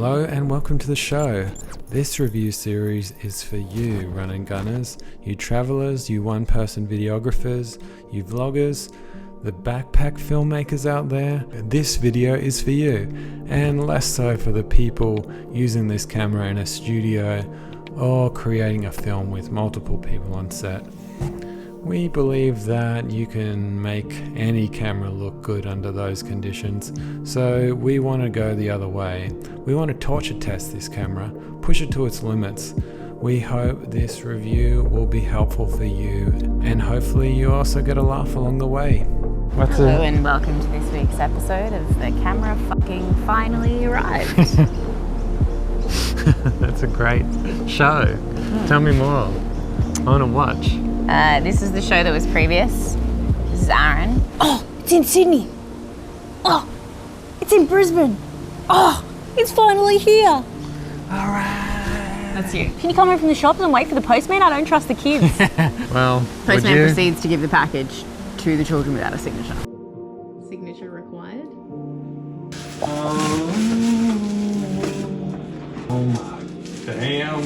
Hello and welcome to the show. This review series is for you run and gunners, you travelers, you one-person videographers, you vloggers, the backpack filmmakers out there. This video is for you, and less so for the people using this camera in a studio or creating a film with multiple people on set. We believe that you can make any camera look good under those conditions, so we want to go the other way. We want to torture test this camera, push it to its limits. We hope this review will be helpful for you, and hopefully you also get a laugh along the way. Hello and welcome to this week's episode of The Camera Fucking Finally Arrived. That's a great show. Tell me more. I want to watch. This is the show that was previous. This is Aaron. Oh, it's in Sydney. Oh, it's in Brisbane. Oh, it's finally here. All right. That's you. Can you come home from the shops and wait for the postman? I don't trust the kids. Well, Postman proceeds to give the package to the children without a signature. Signature required? Oh my damn.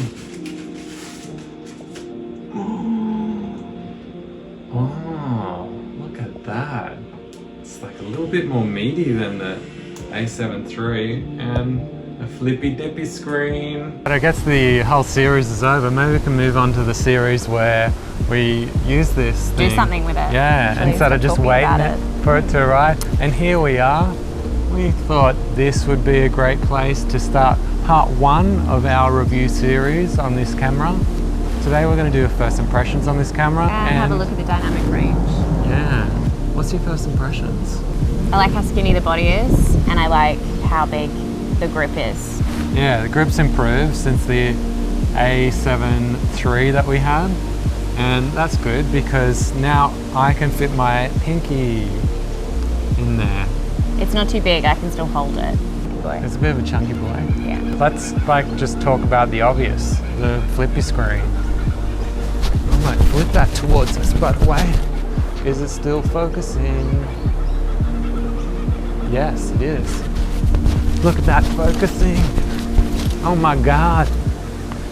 Oh, look at that. It's like a little bit more meaty than the A7 III and a flippy dippy screen. But I guess the whole series is over. Maybe we can move on to the series where we use this thing. Do something with it. Yeah, instead of just waiting for it to arrive. And here we are. We thought this would be a great place to start part one of our review series on this camera. Today we're going to do first impressions on this camera and have a look at the dynamic range. Yeah. What's your first impressions? I like how skinny the body is, and I like how big the grip is. Yeah, the grip's improved since the A7 III that we had, and that's good because now I can fit my pinky in there. It's not too big, I can still hold it. It's a bit of a chunky boy. Yeah. Let's just talk about the obvious, the flippy screen. I might flip that towards us, by the way. Is it still focusing? Yes, it is. Look at that focusing. Oh my God.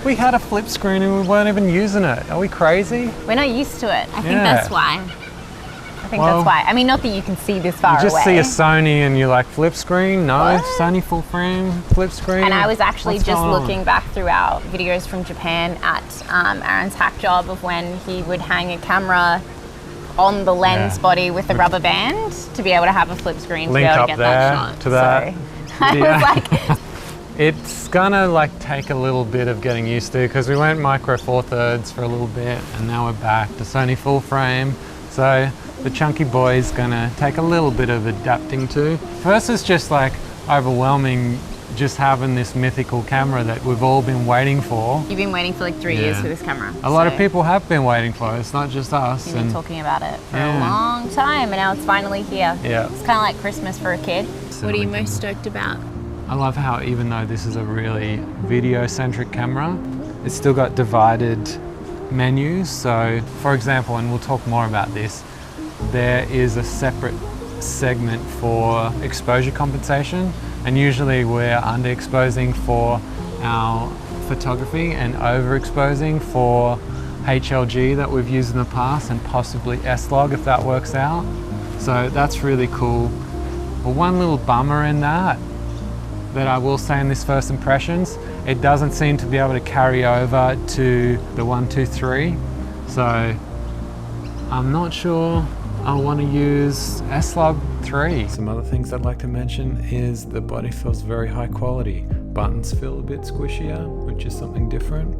We had a flip screen and we weren't even using it. Are we crazy? We're not used to it. I think that's why. That's why. I mean, not that you can see this far away. You just see a Sony and you're like, flip screen? No, what? Sony full frame, flip screen. And I was actually just looking back through our videos from Japan at Aaron's hack job of when he would hang a camera on the lens body with a rubber band to be able to have a flip screen to be able to get that shot. To that. So I was like... It's gonna take a little bit of getting used to because we went micro four thirds for a little bit and now we're back to Sony full frame. So the chunky boy is gonna take a little bit of adapting to. First it's just overwhelming just having this mythical camera that we've all been waiting for. You've been waiting for 3 years for this camera. A lot of people have been waiting for it, it's not just us. You've been talking about it for a long time and now it's finally here. Yeah. It's kind of like Christmas for a kid. What are you most stoked about? I love how even though this is a really video-centric camera, it's still got divided menus. So for example, and we'll talk more about this, there is a separate segment for exposure compensation, and usually we're underexposing for our photography and overexposing for HLG that we've used in the past and possibly slog if that works out. So that's really cool. But one little bummer in that I will say in this first impressions, it doesn't seem to be able to carry over to the 1, 2, 3. So I'm not sure I want to use slog 3. Some other things I'd like to mention is the body feels very high quality. Buttons feel a bit squishier, which is something different.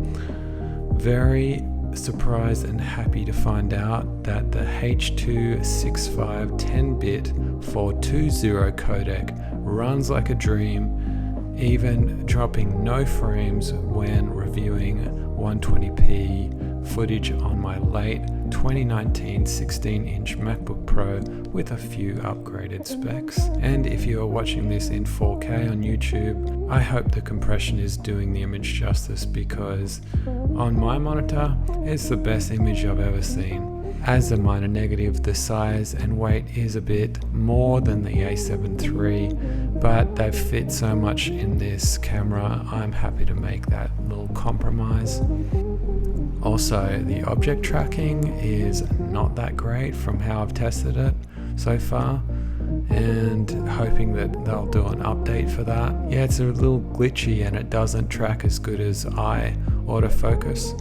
Very surprised and happy to find out that the H.265 10-bit 420 codec runs like a dream, even dropping no frames when reviewing 120p footage on my late 2019 16-inch MacBook Pro with a few upgraded specs. And if you are watching this in 4K on YouTube, I hope the compression is doing the image justice because on my monitor, it's the best image I've ever seen. As a minor negative, the size and weight is a bit more than the A7 III, but they've fit so much in this camera, I'm happy to make that little compromise. Also, the object tracking is not that great from how I've tested it so far, and hoping that they'll do an update for that. Yeah, it's a little glitchy and it doesn't track as good as eye autofocus.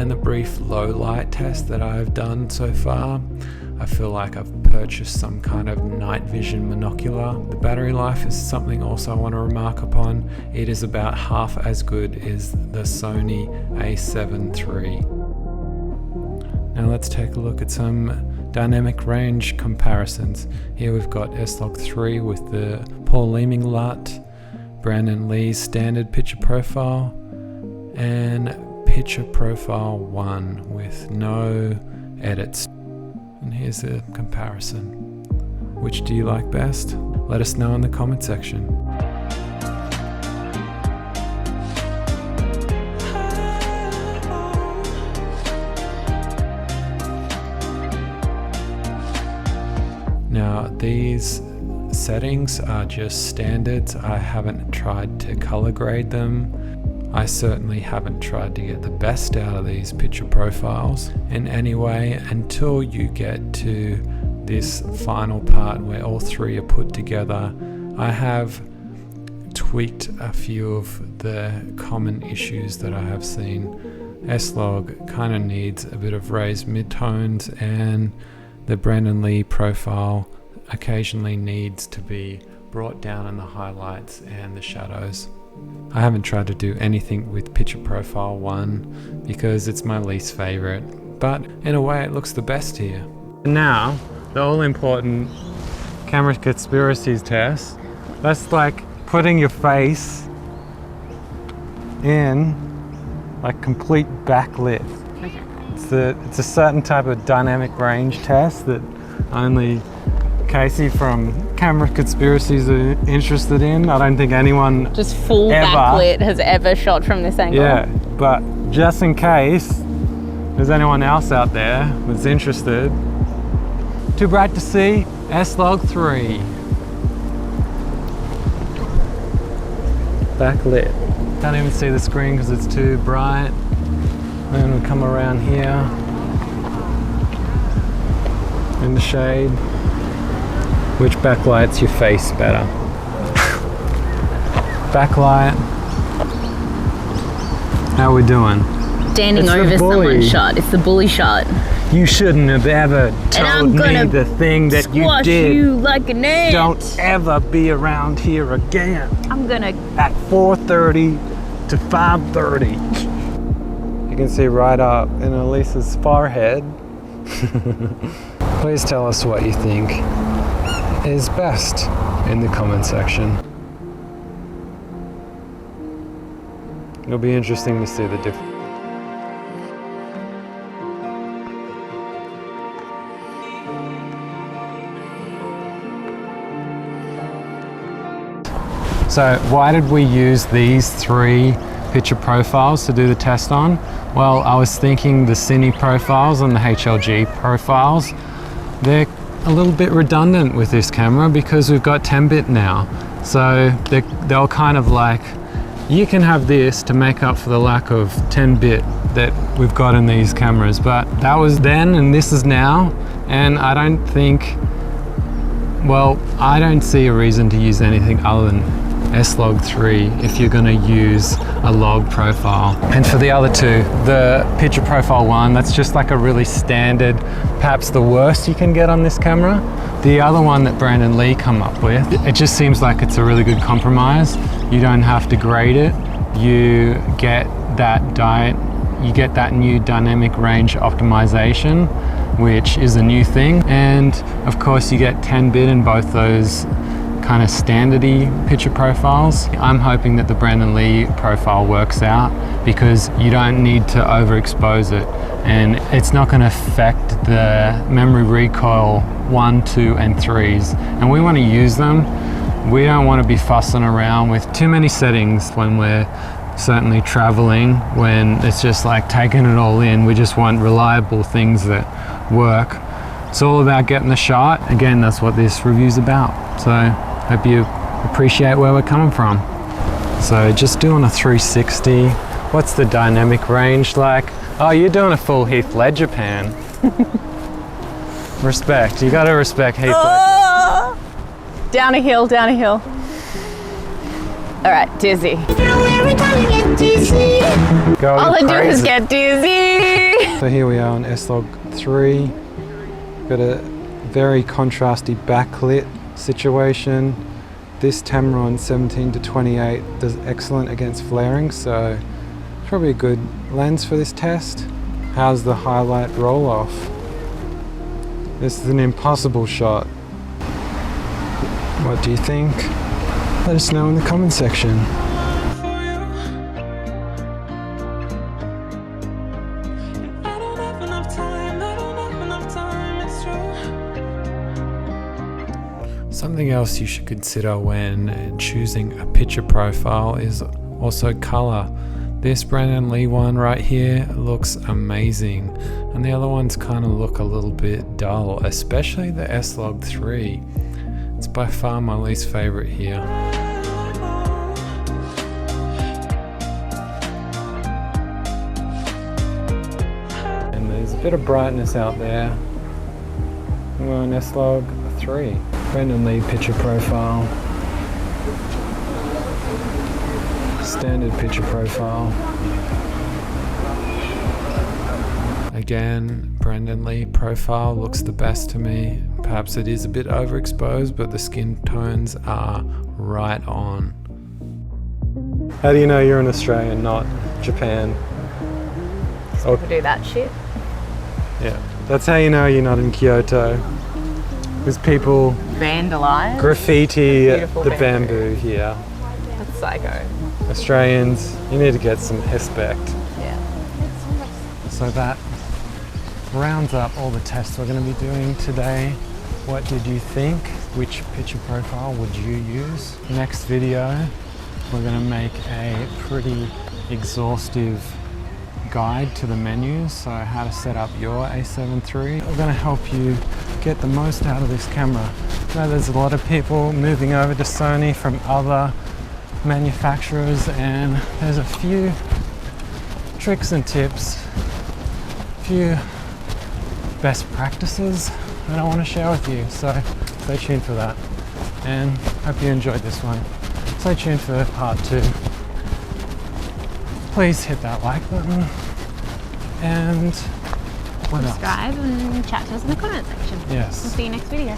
In the brief low light test that I've done so far, I feel like I've purchased some kind of night vision monocular. The battery life is something also I want to remark upon. It is about half as good as the Sony A7 III. Now let's take a look at some dynamic range comparisons. Here we've got S-Log3 with the Paul Leeming LUT, Brandon Lee's standard picture profile, and Picture Profile 1 with no edits. And here's a comparison. Which do you like best? Let us know in the comment section. Now these settings are just standards. I haven't tried to color grade them. I certainly haven't tried to get the best out of these picture profiles in any way until you get to this final part where all three are put together. I have tweaked a few of the common issues that I have seen. S-Log kind of needs a bit of raised midtones, and the Brandon Lee profile occasionally needs to be brought down in the highlights and the shadows. I haven't tried to do anything with Picture Profile 1 because it's my least favorite, but in a way it looks the best here. Now, the all-important camera conspiracies test. That's like putting your face in like complete backlit. Okay. It's a certain type of dynamic range test that only Casey from Camera Conspiracies are interested in. I don't think anyone just full backlit has ever shot from this angle. Yeah, but just in case there's anyone else out there that's interested, too bright to see, S-Log3. Backlit. Can't even see the screen because it's too bright. Then we come around here in the shade. Which backlights your face better? Backlight. How we doing? Standing over someone's shot. It's the bully shot. You shouldn't have ever told me the thing that you did. You like an ant. Don't ever be around here again. I'm gonna. At 4:30 to 5:30. You can see right up in Elisa's forehead. Please tell us what you think is best in the comment section. It'll be interesting to see the difference. So why did we use these three picture profiles to do the test on? Well, I was thinking the Cine profiles and the HLG profiles, they're a little bit redundant with this camera because we've got 10-bit now. So they'll kind of like, you can have this to make up for the lack of 10-bit that we've got in these cameras, but that was then and this is now, and I don't think, well, I don't see a reason to use anything other than S-Log3 if you're going to use a log profile. And for the other two, the Picture Profile 1, that's just like a really standard, perhaps the worst you can get on this camera. The other one that Brandon Lee come up with, it just seems like it's a really good compromise. You don't have to grade it. You get that new dynamic range optimization, which is a new thing. And of course you get 10-bit in both those kind of standardy picture profiles. I'm hoping that the Brandon Lee profile works out because you don't need to overexpose it, and it's not going to affect the memory recoil 1, 2, and 3s. And we want to use them. We don't want to be fussing around with too many settings when we're certainly traveling, when it's just like taking it all in. We just want reliable things that work. It's all about getting the shot. Again, that's what this review's about. So hope you appreciate where we're coming from. So just doing a 360. What's the dynamic range like? Oh, you're doing a full Heath Ledger pan. Respect, you gotta respect Heath Ledger. Down a hill, down a hill. All right, dizzy. Go All I do is crazy. get dizzy. So here we are on S-Log 3. Got a very contrasty backlit situation. This Tamron 17-28 does excellent against flaring, so probably a good lens for this test. How's the highlight roll off? This is an impossible shot. What do you think? Let us know in the comment section. Something else you should consider when choosing a picture profile is also color. This Brandon Lee one right here looks amazing, and the other ones kind of look a little bit dull, especially the S-Log 3. It's by far my least favorite here. And there's a bit of brightness out there. We're on S-Log 3. Brandon Lee picture profile. Standard picture profile. Again, Brandon Lee profile looks the best to me. Perhaps it is a bit overexposed, but the skin tones are right on. How do you know you're an Australian, not Japan? People do that shit. Yeah, that's how you know you're not in Kyoto. Because people Vandalize. graffiti Beautiful the bamboo. bamboo here. That's psycho. Australians, you need to get some respect. Yeah. So that rounds up all the tests we're going to be doing today. What did you think? Which picture profile would you use? Next video, we're going to make a pretty exhaustive guide to the menus, so how to set up your A7 III. We're going to help you get the most out of this camera. I know there's a lot of people moving over to Sony from other manufacturers, and there's a few tricks and tips, a few best practices that I want to share with you, so stay tuned for that, and hope you enjoyed this one. Stay tuned for part 2. Please hit that like button, and what else? Subscribe and chat to us in the comment section. Yes. We'll see you next video.